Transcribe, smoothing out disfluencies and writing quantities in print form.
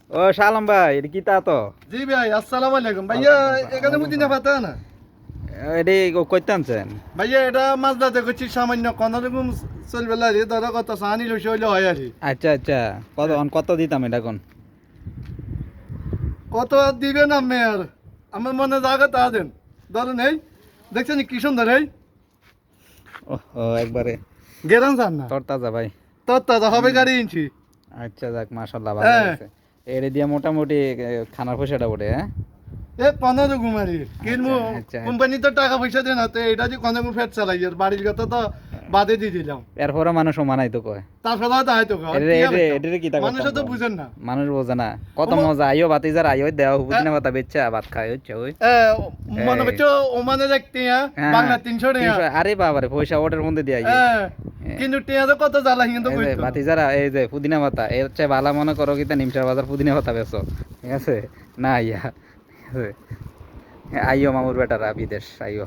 ও সালাম ভাই, এটা কি তা তো? জি ভাই, আসসালামু আলাইকুম ভাইয়া। এখানে বুঝিনা পাতা না এটি কইতে আনছেন? ভাইয়া, এটা মাঝরাতে করছি সামান্য কোনো রকম চলবে লাগে, ধরো কত সাহানি লইছে হইলে হয় আর কি। আচ্ছা আচ্ছা, কত দিতাম এটা কোন? কত আর দিবেন আপনি? আর আমার মনে জায়গা তা দেন, ধরেন এই দেখছেন কি সুন্দর এই ও একবারে গেরান চান না তরতাজা ভাই। তোর তাজা হবে গাড়ি ইঞ্চি। আচ্ছা যাক, মাশাআল্লাহ ভালো হ্যাঁ। লাগছে। এর দিয়ে মোটামুটি খানার পয়সাটা ওঠে, হ্যাঁ? এ 15 গুমারি কিনবো, আচ্ছা। কোম্পানি তো টাকা পয়সা দেয় না, তো এটা যে কোনো ফেট চালাই আর বাড়ির কথা তো বাদে দিয়ে দিলাম। এরপরে মানুষ মানাই তো কয়। তারপরে তো হয়তো এটারে কি তা মানুষ তো বুঝেন না। মানুষ বোঝে না কত মজা। আইও বাতিজার আইও দেও পুদিনা পাতা বেচা ভাত খায় হচ্ছে ওই। মনে হচ্ছে ওমানে দেখতে বাংলা 300 টাকা। আরে বাবারে, পয়সা ওটার মধ্যে দিয়ে কিন্তু টিয়া তো কত জ্বালা কিন্তু বাতিজারা এই যে পুদিনা পাতা এর চেয়ে ভালো মনে করো কি নিমসার বাজার পুদিনা পাতা বেচো, ঠিক আছে? না ইয়া ঠিক আছে, আইও মামুর বেটারা বিদেশ আইও।